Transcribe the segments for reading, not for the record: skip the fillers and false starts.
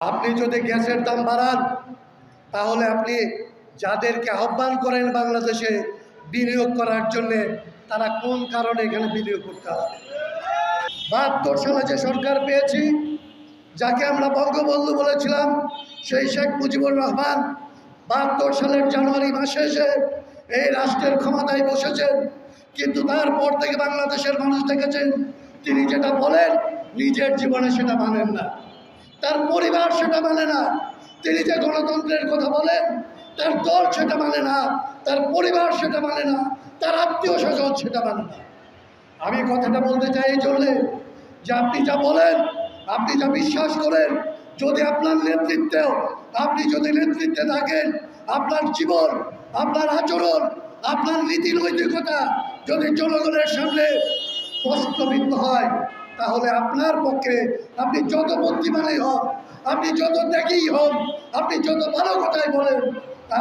আপনি যদি গ্যাসের দাম বাড়ান তাহলে আপনি যাদেরকে আহ্বান করেন বাংলাদেশে বিনিয়োগ করার জন্য তারা কোন কারণে এখানে বিনিয়োগ করতে আসবে। ৭২ সালে যে সরকার পেয়েছি, যাকে আমরা বঙ্গবন্ধু বলেছিলাম, সেই শেখ মুজিবুর রহমান ৭২ সালের জানুয়ারি মাসে এসে এই রাষ্ট্রের ক্ষমতায় বসেছেন। কিন্তু তারপর থেকে বাংলাদেশের মানুষ দেখেছেন তিনি যেটা বলেন নিজের জীবনে সেটা মানেন না, তার পরিবার সেটা মানে না। তিনি যে গণতন্ত্রের কথা বলেন তার দল সেটা মানে না, তার পরিবার সেটা মানে না, তার আত্মীয় স্বজন সেটা মানে না। আমি কথাটা বলতে চাই এই জন্যে যে আপনি যা বলেন, আপনি যা বিশ্বাস করেন, যদি আপনার নেতৃত্বেও আপনি যদি নেতৃত্বে থাকেন, আপনার জীবন, আপনার আচরণ, আপনার নীতি নৈতিকতা যদি জনগণের সামনে প্রশ্নবিদ্ধ হয়, তাহলে আপনার পক্ষে আপনি যত বুদ্ধিমানই হন, আপনি যত ত্যাগী হন, আপনি যত ভালো কথাই বলেন,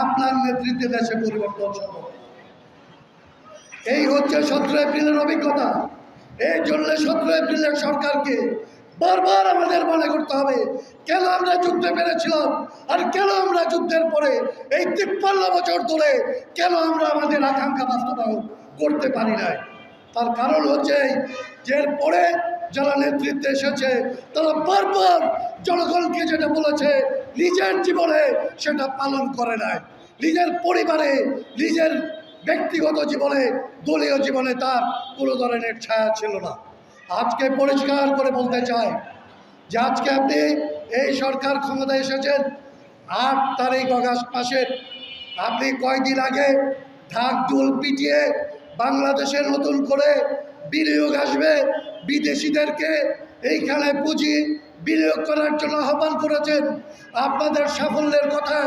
আপনার নেতৃত্বে দেশে পরিবর্তন সম্ভব। এই হচ্ছে 17 এপ্রিলের অভিজ্ঞতা। এই জন্য 17 এপ্রিলের সরকারকে বারবার আমাদের মনে করতে হবে কেন আমরা যুদ্ধে পেরেছিলাম, আর কেন আমরা যুদ্ধের পরে এই 53 বছর ধরে কেন আমরা আমাদের আকাঙ্ক্ষা বাস্তবায়ন করতে পারি নাই। তার কারণ হচ্ছে যে এরপরে যারা নেতৃত্বে এসেছে তারা বারবার জনগণকে যেটা বলেছে নিজের জীবনে সেটা পালন করে নাই, নিজের পরিবারে, নিজের ব্যক্তিগত জীবনে, দলীয় জীবনে তার কোনো ধরনের ছায়া ছিল না। আজকে পরিষ্কার করে বলতে চাই যে আজকে আপনি এই সরকার ক্ষমতায় এসেছেন 8 তারিখ আগস্ট মাসের, আপনি কয়দিন আগে ঢাক ঢোল পিটিয়ে বাংলাদেশে নতুন করে বিনিয়োগ আসবে, বিদেশিদেরকে এইখানে পুঁজি বিনিয়োগ করার জন্য আহ্বান করেছেন। আপনাদের সাফল্যের কথা,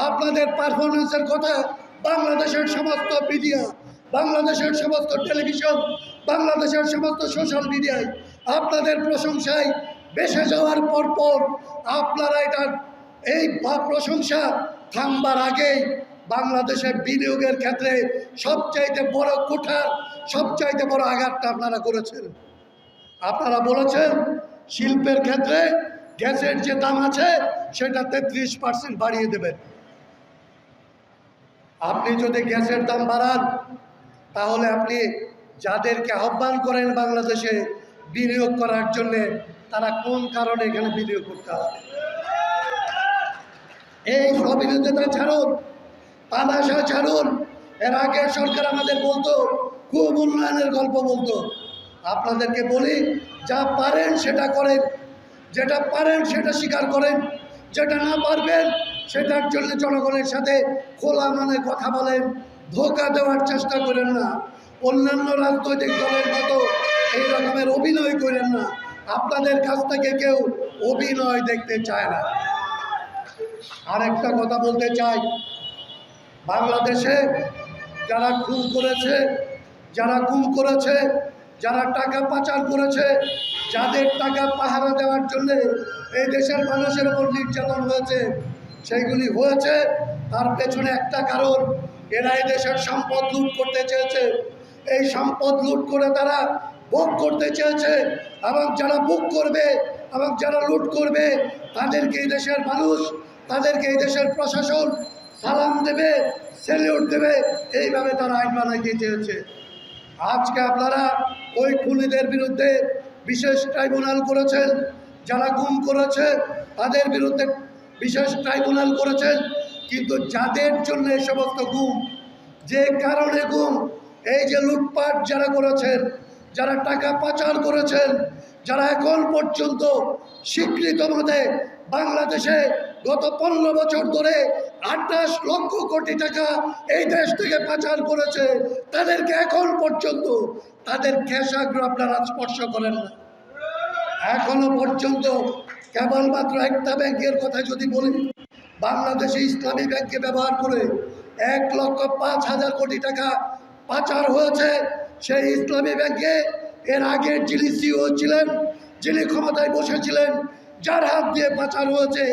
আপনাদের পারফরমেন্সের কথা বাংলাদেশের সমস্ত মিডিয়া, বাংলাদেশের সমস্ত টেলিভিশন, বাংলাদেশের সমস্ত সোশ্যাল মিডিয়ায় আপনাদের প্রশংসায় বেসে যাওয়ার পরপর আপনারা এটার এই প্রশংসা থামবার আগেই বাংলাদেশের বিনিয়োগের ক্ষেত্রে সবচাইতে বড় কুঠার, সবচাইতে বড় আঘাতটা আপনারা করেছেন। আপনারা বলেছেন শিল্পের ক্ষেত্রে গ্যাসের যে দাম আছে সেটা 33% বাড়িয়ে দেবেন। আপনি যদি গ্যাসের দাম বাড়ান তাহলে আপনি যাদেরকে আহ্বান করেন বাংলাদেশে বিনিয়োগ করার জন্য তারা কোন কারণে এখানে বিনিয়োগ করতে আসবে। এই অবিরোধিতা ছাড়ুন, তামাশা ছাড়ুন। এর আগের সরকার আমাদের বলতো খুব উন্নয়নের গল্প বলতো। আপনাদেরকে বলি, যা পারেন সেটা করেন, যেটা পারেন সেটা স্বীকার করেন, যেটা না পারবেন সেটার জন্য জনগণের সাথে খোলা মনে কথা বলেন, ধোঁকা দেওয়ার চেষ্টা করেন না। অন্যান্য রাজনৈতিক দলের মতো এই রকমের অভিনয় করেন না। আপনাদের কাছ থেকে কেউ অভিনয় দেখতে চায় না। আরেকটা কথা বলতে চাই, বাংলাদেশে যারা খুন করেছে, যারা গুম করেছে, যারা টাকা পাচার করেছে, যাদের টাকা পাহারা দেওয়ার জন্যে এই দেশের মানুষের উপর নির্যাতন হয়েছে, সেইগুলি হয়েছে তার পেছনে একটা কারণ, এরা এই দেশের সম্পদ লুট করতে চেয়েছে। এই সম্পদ লুট করে তারা ভোগ করতে চেয়েছে, এবং যারা ভোগ করবে এবং যারা লুট করবে তাদেরকে এই দেশের মানুষ, তাদেরকে এই দেশের প্রশাসন সালাম দেবে, স্যালিউট দেবে, এইভাবে তারা আইন বানাইতে চেয়েছে। আজকে আপনারা ওই খুনিদের বিরুদ্ধে বিশেষ ট্রাইব্যুনাল করেছেন, যারা গুম করেছে তাদের বিরুদ্ধে বিশেষ ট্রাইব্যুনাল করেছেন, কিন্তু যাদের জন্য এই সমস্ত গুম, যে কারণে গুম, এই যে লুটপাট যারা করেছেন, যারা টাকা পাচার করেছেন, যারা এখন পর্যন্ত স্বীকৃত মতে বাংলাদেশে গত 15 বছর ধরে 28 লক্ষ কোটি টাকা এই দেশ থেকে পাচার করেছে, তাদেরকে এখন পর্যন্ত তাদের ক্যাশাগ্র আপনারা স্পর্শ করেন না। এখনো পর্যন্ত কেবলমাত্র একটা ব্যাংকের কথা যদি বলি, বাংলাদেশে ইসলামী ব্যাংকে ব্যবহার করে 1,05,000 কোটি টাকা পাচার হয়েছে। সেই ইসলামী ব্যাংকে এর আগের যিনি সিইও ছিলেন, যিনি ক্ষমতায় বসেছিলেন, যার হাত দিয়ে পাচার হয়েছে,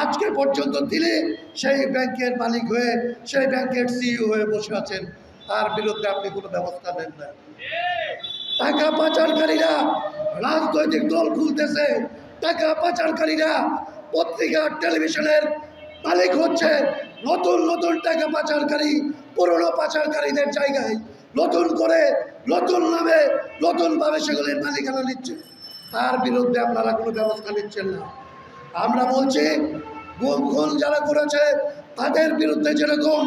আজকে পর্যন্ত তিনি সেই ব্যাংকের মালিক হয়ে, সেই ব্যাংকের সিইও হয়ে বসে আছেন। তার বিরুদ্ধে আপনি কোনো ব্যবস্থা নেন না। টাকা পাচারকারীরা রাজনৈতিক দল খুলতেছে, টাকা পাচারকারীরা পত্রিকা টেলিভিশনের মালিক হচ্ছে নতুন নতুন টাকা পাচারকারী, পুরনো পাচারকারীদের জায়গায় নতুন করে নতুন নামে নতুনভাবে সেগুলির মালিকানা নিচ্ছে। তার বিরুদ্ধে আপনারা কোনো ব্যবস্থা নিচ্ছেন না। আমরা বলছি গুম খুন যারা করেছে তাদের বিরুদ্ধে যেরকম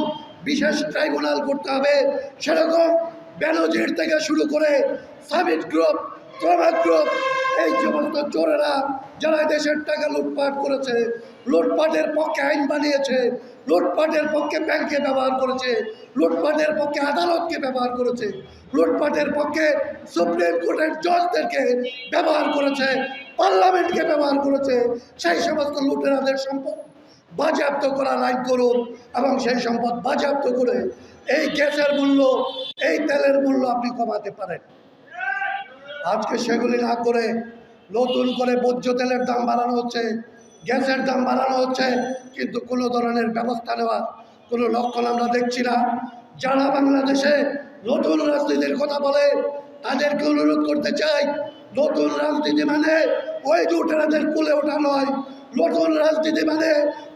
বিশেষ ট্রাইব্যুনাল করতে হবে, সেরকম বেনজির থেকে শুরু করে সামিট গ্রুপ, তোমাক গ্রুপ, এই সমস্ত চোরেরা যারা দেশের টাকা লুটপাট করেছে, লুটপাটের পক্ষে আইন বানিয়েছে, লুটপাটের পক্ষে ব্যাংকে ব্যবহার করেছে, লুটপাটের পক্ষে আদালতকে ব্যবহার করেছে, লুটপাটের পক্ষে সুপ্রিম কোর্টের জজদেরকে ব্যবহার করেছে, পার্লামেন্টকে ব্যবহার করেছে, সেই সমস্ত লুটেরাদের সম্পদ বাজেয়াপ্ত করার আইন করুন এবং সেই সম্পদ বাজেয়াপ্ত করে এই গ্যাসের মূল্য, এই তেলের মূল্য আপনি কমাতে পারেন। আজকে সেগুলি না করে নতুন করে ভোজ্য তেলের দাম বাড়ানো হচ্ছে, গ্যাসের দাম বাড়ানো হচ্ছে, কিন্তু কোনো ধরনের ব্যবস্থা নেওয়ার কোনো লক্ষণ আমরা দেখছি না। যারা বাংলাদেশে নতুন রাজনীতির কথা বলে তাদেরকে অনুরোধ করতে চাই, নতুন রাজনীতি মানে ওই লুটেরাদের কুলে ওঠা নয়। নতুন রাজনীতি মানে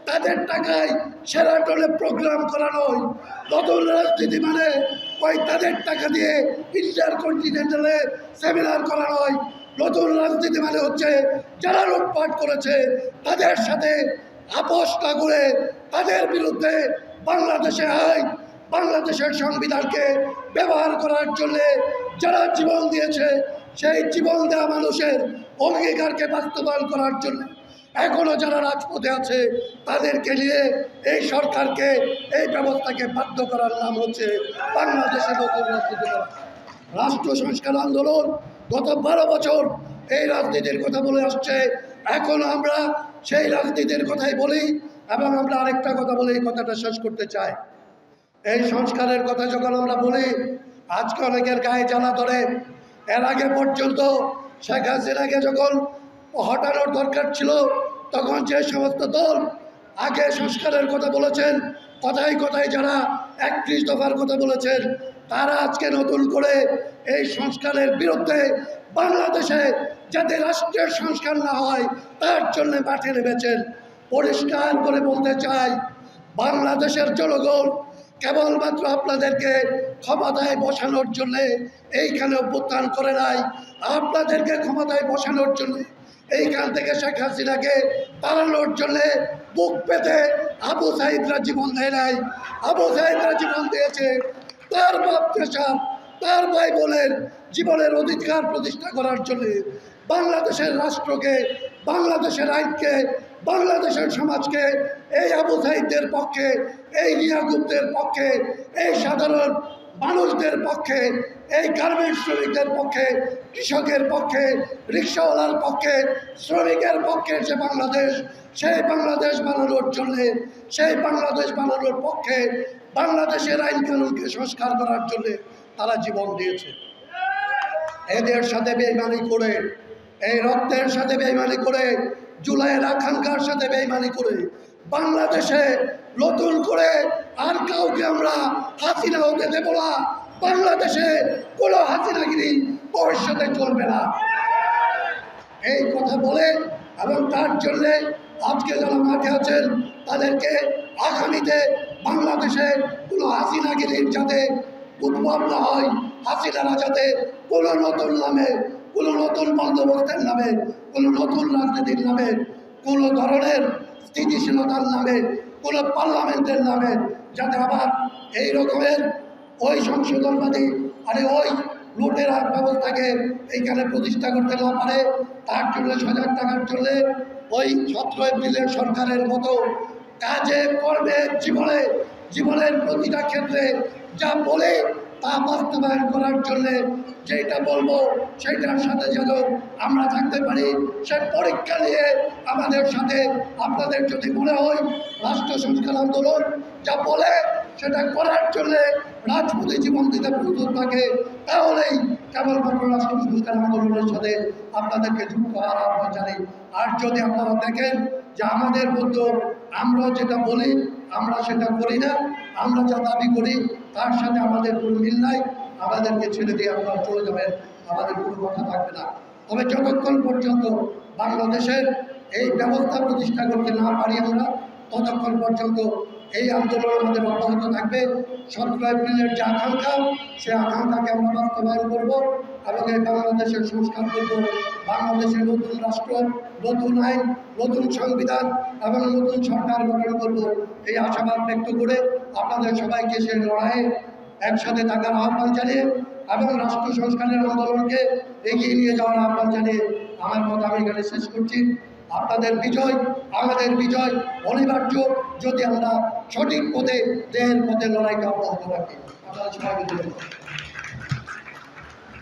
তাদের টাকায় সেরাটনে প্রোগ্রাম করা নয়। নতুন রাজনীতি মানে ওই তাদের টাকা দিয়ে ইন্টারকন্টিনেন্টালে সেমিনার করা নয়। নতুন রাজনীতি মানে হচ্ছে যারা লুটপাট করেছে তাদের সাথে আপোষ না করে তাদের বিরুদ্ধে বাংলাদেশে আইন, বাংলাদেশের সংবিধানকে ব্যবহার করার জন্যে যারা জীবন দিয়েছে সেই জীবন দেওয়া মানুষের অঙ্গীকারকে বাস্তবায়ন করার জন্য এখনো যারা রাজপথে আছে তাদেরকে নিয়ে এই সরকারকে, এই ব্যবস্থাকে বাধ্য করার নাম হচ্ছে বাংলাদেশে নতুন রাজনীতি করা। রাষ্ট্র সংস্কার আন্দোলন গত 12 বছর এই রাজনীতির কথা বলে আসছে। এখন আমরা সেই রাজনীতির কথাই বলি এবং আমরা আরেকটা কথা বলে এই কথাটা শেষ করতে চাই। এই সংস্কারের কথা যখন আমরা বলি আজকে অনেকের গায়ে জ্বালা ধরে। এর আগে পর্যন্ত শেখ হাসিনাকে যখন হটানোর দরকার ছিল তখন যে সমস্ত দল আগে সংস্কারের কথা বলেছেন, কথায় কথায় যারা 31 দফার কথা বলেছেন, তারা আজকে নতুন করে এই সংস্কারের বিরুদ্ধে বাংলাদেশে যাতে রাষ্ট্রের সংস্কার না হয় তার জন্য মাঠে নেমেছেন। পরিষ্কার করে বলতে চাই, বাংলাদেশের জনগণ কেবলমাত্র আপনাদেরকে ক্ষমতায় বসানোর জন্যে এইখানে অভ্যুত্থান করে নাই। আপনাদেরকে ক্ষমতায় বসানোর জন্য এইখান থেকে শেখ হাসিনাকে তাড়ানোর জন্যে বুক পেতে আবু সাইদরা জীবন দেয় নাই। আবু সাইদরা জীবন দিয়েছে তার বাপ পেশাব, তার ভাই বোনের জীবনের অধিকার প্রতিষ্ঠা করার জন্যে, বাংলাদেশের রাষ্ট্রকে, বাংলাদেশের আইনকে, বাংলাদেশের সমাজকে এই আবু সাইদদের পক্ষে, এই ইয়াকুবদের পক্ষে, এই সাধারণ মানুষদের পক্ষে, এই গার্মেন্টস শ্রমিকদের পক্ষে, কৃষকের পক্ষে, রিক্সাওয়ালার পক্ষে, শ্রমিকের পক্ষে যে বাংলাদেশ, সেই বাংলাদেশ বানানোর জন্যে, সেই বাংলাদেশ বানানোর পক্ষে, বাংলাদেশের আইন কানুনকে সংস্কার করার জন্যে তারা জীবন দিয়েছে। এদের সাথে বেইমানি করে, এই রক্তের সাথে বেইমানি করে, জুলাইয়ের আকাঙ্ক্ষার সাথে বেইমানি করে বাংলাদেশে নতুন করে আর কাউকে আমরা হাসিনা হতে দেব না। বাংলাদেশে কোনো হাসিনাগিরি ভবিষ্যতে চলবে না। এই কথা বলে এবং তার জন্যে আজকে যারা মাঠে আছেন তাদেরকে আগামীতে বাংলাদেশে কোনো হাসিনাগিরির যাতে উদ্ভব না হয়, হাসিনারা যাতে কোনো নতুন নামে, কোনো নতুন বন্দোবস্তের নামে, কোনো নতুন রাজনীতির নামে, কোনো ধরনের স্থিতিশীলতার নামে, কোনো পার্লামেন্টের নামে যাতে আবার এই রকমের ওই সংশোধনবাদী ওই লুটের ব্যবস্থাকে এইখানে প্রতিষ্ঠা করতে না পারে, তার জন্য সজাগ থাকার জন্য ওই 17 এপ্রিলের সরকারের মতো কাজে কর্মে জীবনের প্রতিটা ক্ষেত্রে যা বলে তা বাস্তবায়ন করার জন্যে যেটা বলবো সেটার সাথে যেন আমরা থাকতে পারি, সে পরীক্ষা নিয়ে আমাদের সাথে আপনাদের যদি মনে হয় রাষ্ট্র সংস্কার আন্দোলন যা বলে সেটা করার জন্যে রাজপথে জীবন দিতে প্রস্তুত থাকে, তাহলেই কেবলমাত্র রাষ্ট্র সংস্কার আন্দোলনের সাথে আপনাদেরকে যুক্ত হওয়ার আহ্বান জানাই। আর যদি আপনারা দেখেন যে আমাদের মধ্যে আমরা যেটা বলি আমরা সেটা করি না, আমরা যা দাবি করি তার সাথে আমাদের কোনো মিল নাই, আমাদেরকে ছেড়ে দিয়ে আপনারা চলে যাবেন, আমাদের কোনো কথা থাকবে না। তবে যতক্ষণ পর্যন্ত বাংলাদেশের এই ব্যবস্থা প্রতিষ্ঠা করতে না পারি আমরা, ততক্ষণ পর্যন্ত এই আন্দোলন আমাদের অব্যাহত থাকবে। 17 এপ্রিলের যে আকাঙ্ক্ষা, সে আকাঙ্ক্ষাকে আমরা বাস্তবায়ন করব এবং এই বাংলাদেশের সংস্কার করব। বাংলাদেশের নতুন রাষ্ট্র, নতুন আইন, নতুন সংবিধান এবং নতুন সরকার গঠন করব, এই আশাবাদ ব্যক্ত করে আপনাদের সবাইকে সেই লড়াইয়ে একসাথে থাকার আহ্বান জানিয়ে এবং রাষ্ট্র সংস্কারের আন্দোলনকে এগিয়ে নিয়ে যাওয়ার আহ্বান জানিয়ে আমার কথা আমি এখানে শেষ করছি। আপনাদের বিজয়, আমাদের বিজয় অনিবার্য, যদি আমরা সঠিক পথে দেহের পথে লড়াইকে অব্যাহত রাখি। আপনারা সবাইকে ধন্যবাদ।